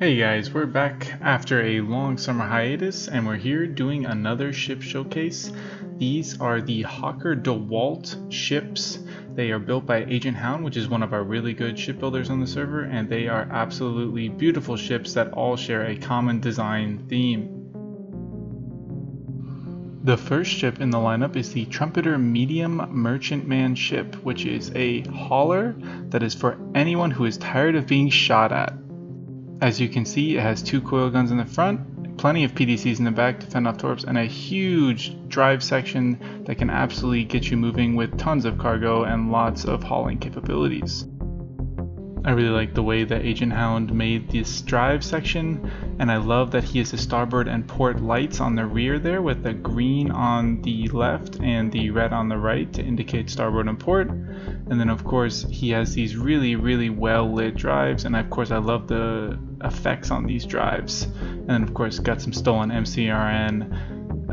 Hey guys, we're back after a long summer hiatus and we're here doing another ship showcase. These are the Hawker DeWalt ships. They are built by Agent Hound, which is one of our really good shipbuilders on the server, and they are absolutely beautiful ships that all share a common design theme. The first ship in the lineup is the Trumpeter medium merchantman ship, which is a hauler that is for anyone who is tired of being shot at. As you can see, it has two coil guns in the front, plenty of PDCs in the back to fend off torps, and a huge drive section that can absolutely get you moving with tons of cargo and lots of hauling capabilities. I really like the way that Agent Hound made this drive section, and I love that he has the starboard and port lights on the rear there with the green on the left and the red on the right to indicate starboard and port. And then of course he has these really well lit drives, and of course I love the effects on these drives. And then of course got some stolen MCRN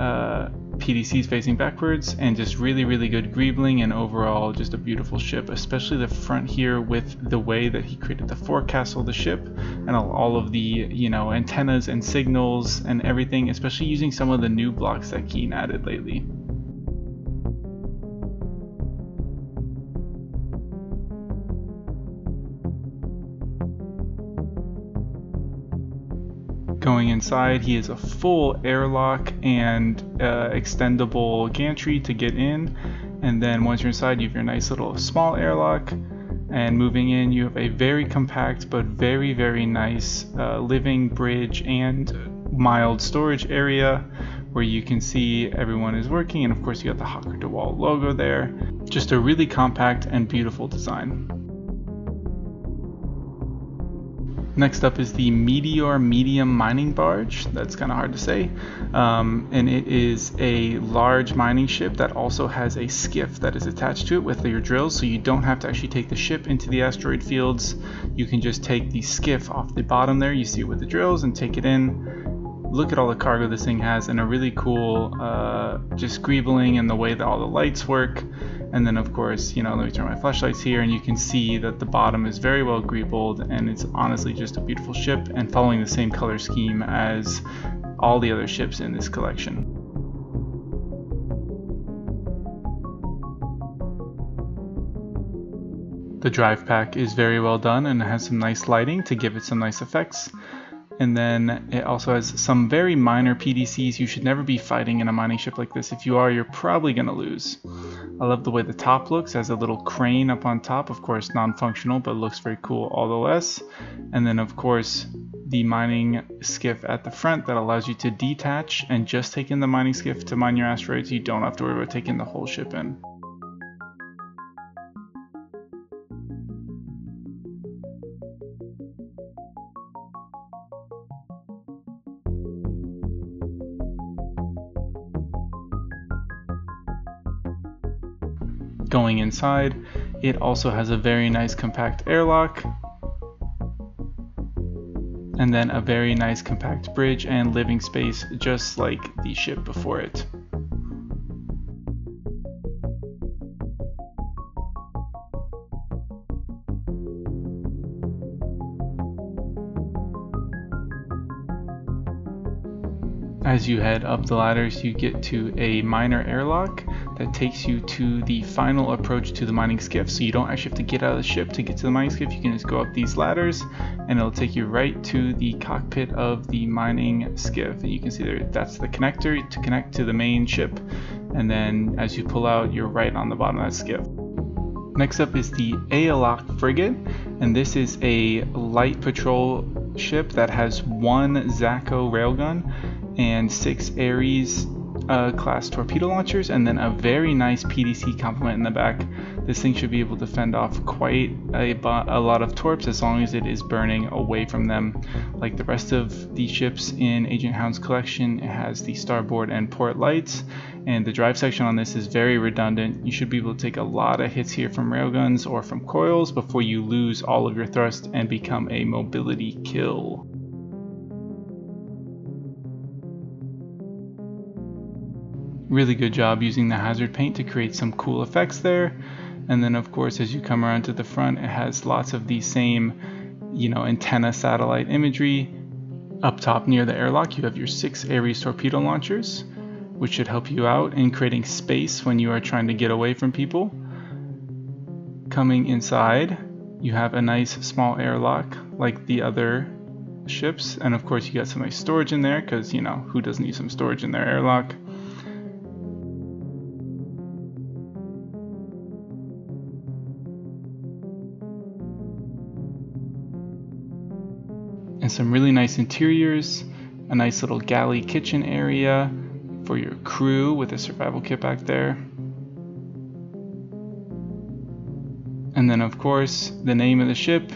PDCs facing backwards, and just really good greebling, and overall just a beautiful ship, especially the front here with the way that he created the forecastle of the ship and all of the antennas and signals and everything, especially using some of the new blocks that Keen added lately. Going inside, he has a full airlock and extendable gantry to get in, and then once you're inside you have your nice little small airlock, and moving in you have a very compact but very nice living bridge and mild storage area where you can see everyone is working, and of course you got the Hawker DeWalt logo there. Just a really compact and beautiful design. Next up is the Meteor medium mining barge. That's kind of hard to say. And it is a large mining ship that also has a skiff that is attached to it with your drills, so you don't have to actually take the ship into the asteroid fields. You can just take the skiff off the bottom there, you see it with the drills, and take it in. Look at all the cargo this thing has, and a really cool just greebling and the way that all the lights work. And then of course, let me turn my flashlights here, and you can see that the bottom is very well greebled, and it's honestly just a beautiful ship and following the same color scheme as all the other ships in this collection. The drive pack is very well done and has some nice lighting to give it some nice effects. And then it also has some very minor PDCs. You should never be fighting in a mining ship like this. If you are, you're probably going to lose. I love the way the top looks. It has a little crane up on top, of course non-functional, but looks very cool all the less. And then of course the mining skiff at the front that allows you to detach and just take in the mining skiff to mine your asteroids. You don't have to worry about taking the whole ship in. Going inside, it also has a very nice compact airlock, and then a very nice compact bridge and living space, just like the ship before it. As you head up the ladders, you get to a minor airlock that takes you to the final approach to the mining skiff. So you don't actually have to get out of the ship to get to the mining skiff. You can just go up these ladders and it'll take you right to the cockpit of the mining skiff. And you can see there, that's the connector to connect to the main ship. And then as you pull out, you're right on the bottom of that skiff. Next up is the Ayalagch Frigate, and this is a light patrol ship that has one Zacho railgun and 6 Ares class torpedo launchers, and then a very nice PDC complement in the back. This thing should be able to fend off quite a lot of torps as long as it is burning away from them. Like the rest of the ships in Agent Hound's collection, it has the starboard and port lights, and the drive section on this is very redundant. You should be able to take a lot of hits here from railguns or from coils before you lose all of your thrust and become a mobility kill. Really good job using the hazard paint to create some cool effects there. And then of course, as you come around to the front, it has lots of the same, antenna satellite imagery, Up top near the airlock, you have your 6 Ares torpedo launchers, which should help you out in creating space when you are trying to get away from people. Coming inside, you have a nice small airlock like the other ships, and of course you got some nice storage in there, because you know, who doesn't need some storage in their airlock. And some really nice interiors, a nice little galley kitchen area for your crew with a survival kit back there. And then of course the name of the ship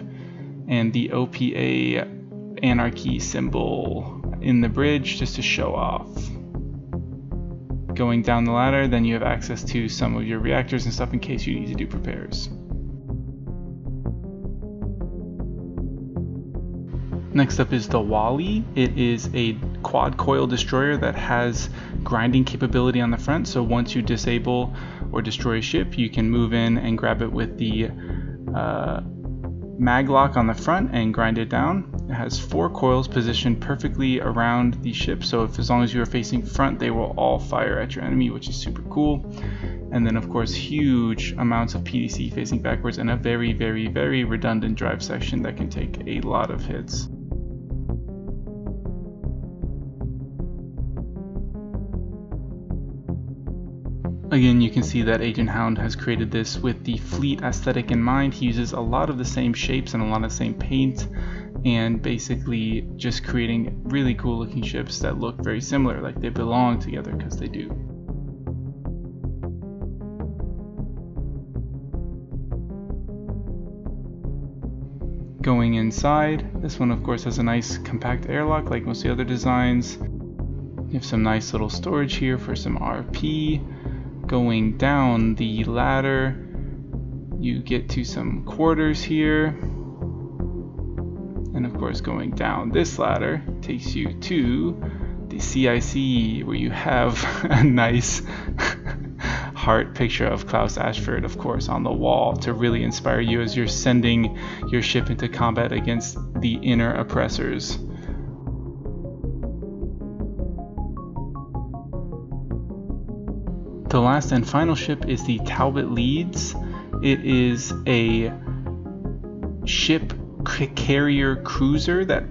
and the OPA Anarchy symbol in the bridge just to show off. Going down the ladder, then you have access to some of your reactors and stuff in case you need to do repairs. Next up is the Wali. It is a quad coil destroyer that has grinding capability on the front, so once you disable or destroy a ship, you can move in and grab it with the mag lock on the front and grind it down. It has 4 coils positioned perfectly around the ship, so if as long as you are facing front, they will all fire at your enemy, which is super cool. And then of course huge amounts of PDC facing backwards and a very redundant drive section that can take a lot of hits. Again, you can see that Agent Hound has created this with the fleet aesthetic in mind. He uses a lot of the same shapes and a lot of the same paint, and basically just creating really cool looking ships that look very similar, like they belong together, because they do. Going inside, this one of course has a nice compact airlock like most of the other designs. You have some nice little storage here for some RP. Going down the ladder, you get to some quarters here, and of course going down this ladder takes you to the CIC, where you have a nice heart picture of Klaus Ashford, of course, on the wall to really inspire you as you're sending your ship into combat against the inner oppressors. The last and final ship is the Talbot Leeds. It is a ship carrier cruiser that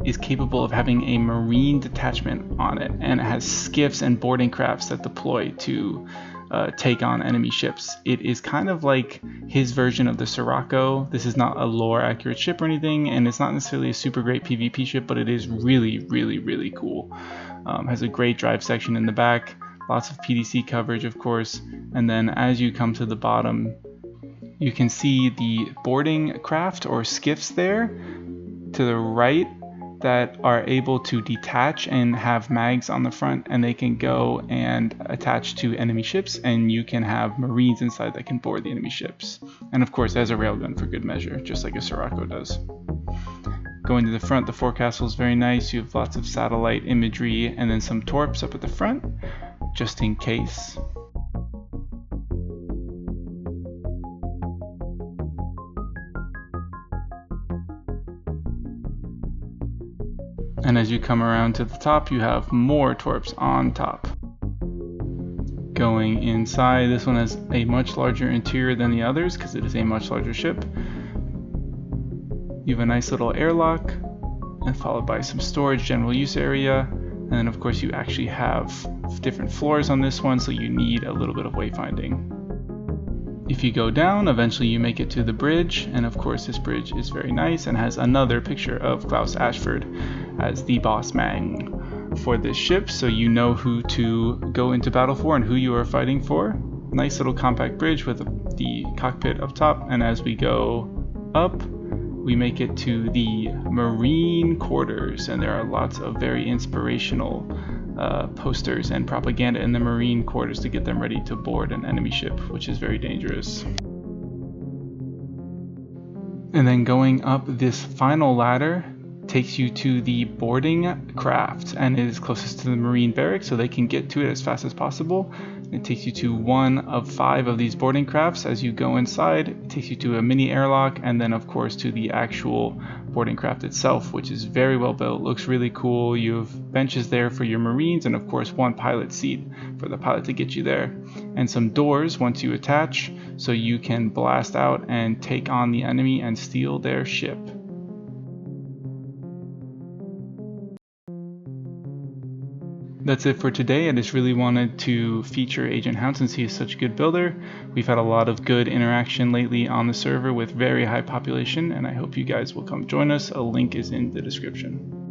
is capable of having a marine detachment on it, and it has skiffs and boarding crafts that deploy to take on enemy ships. It is kind of like his version of the Sirocco. This is not a lore accurate ship or anything, and it's not necessarily a super great PvP ship, but it is really cool. Has a great drive section in the back. Lots of PDC coverage, of course, and then as you come to the bottom, you can see the boarding craft or skiffs there to the right that are able to detach and have mags on the front, and they can go and attach to enemy ships, and you can have marines inside that can board the enemy ships. And of course, as a railgun for good measure, just like a Sirocco does. Going to the front, the forecastle is very nice. You have lots of satellite imagery and then some torps up at the front, just in case. And as you come around to the top, you have more torps on top. Going inside, this one has a much larger interior than the others because it is a much larger ship. You have a nice little airlock, and followed by some storage general use area. And then of course you actually have different floors on this one, so you need a little bit of wayfinding. If you go down, eventually you make it to the bridge, and of course this bridge is very nice and has another picture of Klaus Ashford as the boss man for this ship, so you know who to go into battle for and who you are fighting for. Nice little compact bridge with the cockpit up top, and as we go up, we make it to the Marine quarters, and there are lots of very inspirational posters and propaganda in the Marine quarters to get them ready to board an enemy ship, which is very dangerous. And then going up this final ladder takes you to the boarding craft, and it is closest to the Marine barracks, so they can get to it as fast as possible. It takes you to one of 5 of these boarding crafts. As you go inside, it takes you to a mini airlock, and then of course to the actual boarding craft itself, which is very well built, looks really cool. You have benches there for your marines, and of course 1 pilot seat for the pilot to get you there, and some doors once you attach, so you can blast out and take on the enemy and steal their ship. That's it for today. I just really wanted to feature Agent Hound since he is such a good builder. We've had a lot of good interaction lately on the server with very high population, and I hope you guys will come join us. A link is in the description.